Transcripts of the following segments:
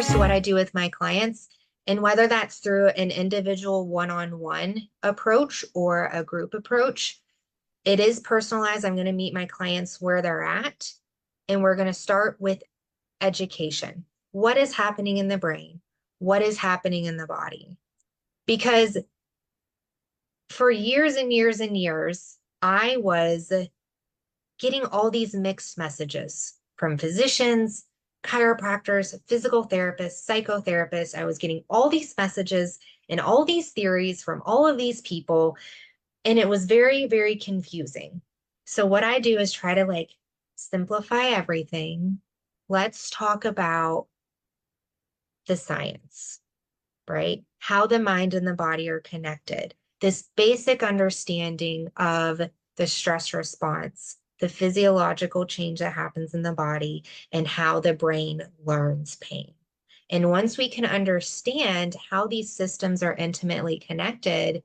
to what I do with my clients. And whether that's through an individual one-on-one approach or a group approach, it is personalized. I'm going to meet my clients where they're at, and we're going to start with education. What is happening in the brain? What is happening in the body? Because for years and years and years, I was getting all these mixed messages from physicians, chiropractors, physical therapists, psychotherapists. I was getting all these messages and all these theories from all of these people, and it was very, very confusing. So what I do is try to like simplify everything. Let's talk about the science, right? How the mind and the body are connected. This basic understanding of the stress response, the physiological change that happens in the body, and how the brain learns pain. And once we can understand how these systems are intimately connected,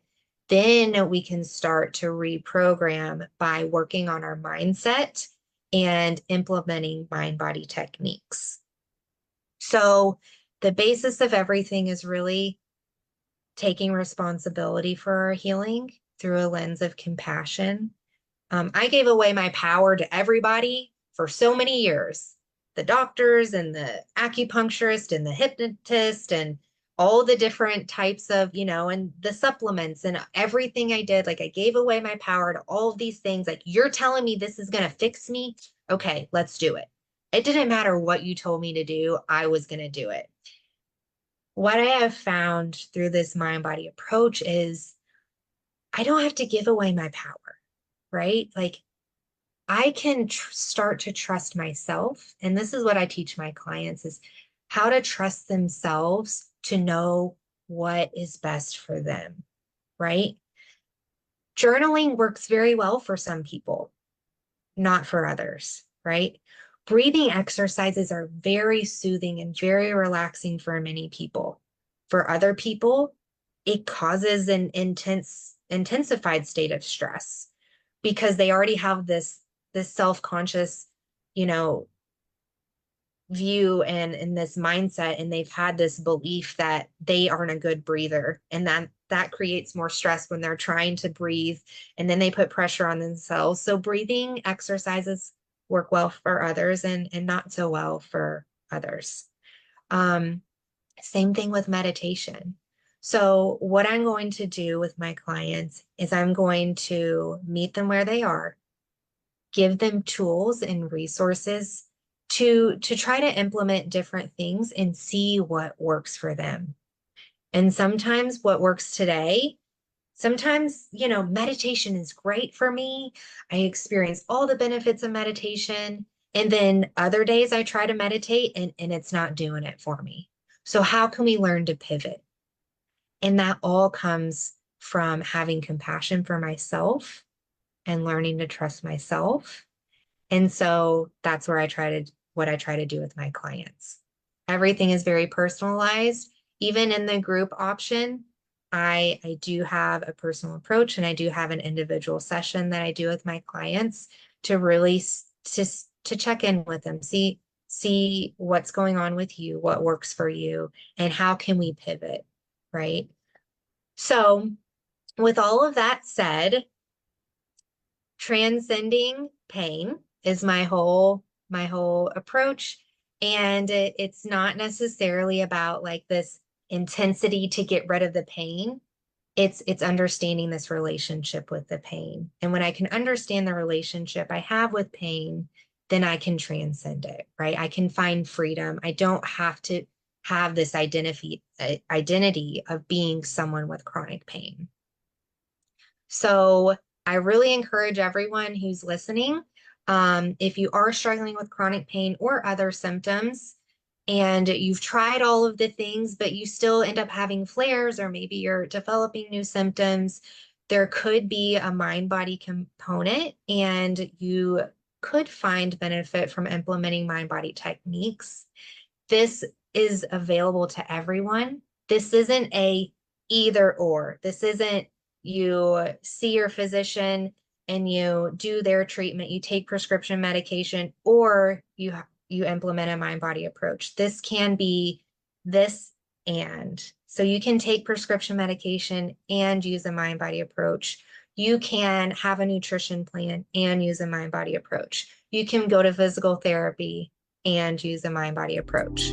then we can start to reprogram by working on our mindset and implementing mind-body techniques. So the basis of everything is really taking responsibility for our healing through a lens of compassion. I gave away my power to everybody for so many years, the doctors and the acupuncturist and the hypnotist and all the different types of, and the supplements and everything I did. Like I gave away my power to all of these things. Like, you're telling me this is going to fix me. Okay, let's do it. It didn't matter what you told me to do. I was going to do it. What I have found through this mind-body approach is I don't have to give away my power, right? Like I can start to trust myself. And this is what I teach my clients is how to trust themselves to know what is best for them, right? Journaling works very well for some people, not for others, right? Breathing exercises are very soothing and very relaxing for many people. For other people, it causes an intensified state of stress because they already have this self-conscious, view and this mindset, and they've had this belief that they aren't a good breather, and that creates more stress when they're trying to breathe, and then they put pressure on themselves. So breathing exercises work well for others and not so well for others. Same thing with meditation. So what I'm going to do with my clients is I'm going to meet them where they are, give them tools and resources to try to implement different things and see what works for them. And sometimes what works today, sometimes, meditation is great for me. I experience all the benefits of meditation. And then other days I try to meditate and it's not doing it for me. So how can we learn to pivot? And that all comes from having compassion for myself and learning to trust myself. And so that's what I try to do with my clients. Everything is very personalized. Even in the group option, I do have a personal approach, and I do have an individual session that I do with my clients to really to check in with them, see what's going on with you, what works for you, and how can we pivot, right? So with all of that said, transcending pain is my whole approach. And it's not necessarily about like this intensity to get rid of the pain. It's understanding this relationship with the pain. And when I can understand the relationship I have with pain, then I can transcend it, right? I can find freedom. I don't have to have this identity of being someone with chronic pain. So I really encourage everyone who's listening, if you are struggling with chronic pain or other symptoms, and you've tried all of the things, but you still end up having flares, or maybe you're developing new symptoms, there could be a mind-body component, and you could find benefit from implementing mind-body techniques. This is available to everyone. This isn't a either or. This isn't you see your physician and you do their treatment, you take prescription medication, or you implement a mind-body approach. This can be this and. So you can take prescription medication and use a mind-body approach. You can have a nutrition plan and use a mind-body approach. You can go to physical therapy and use a mind-body approach.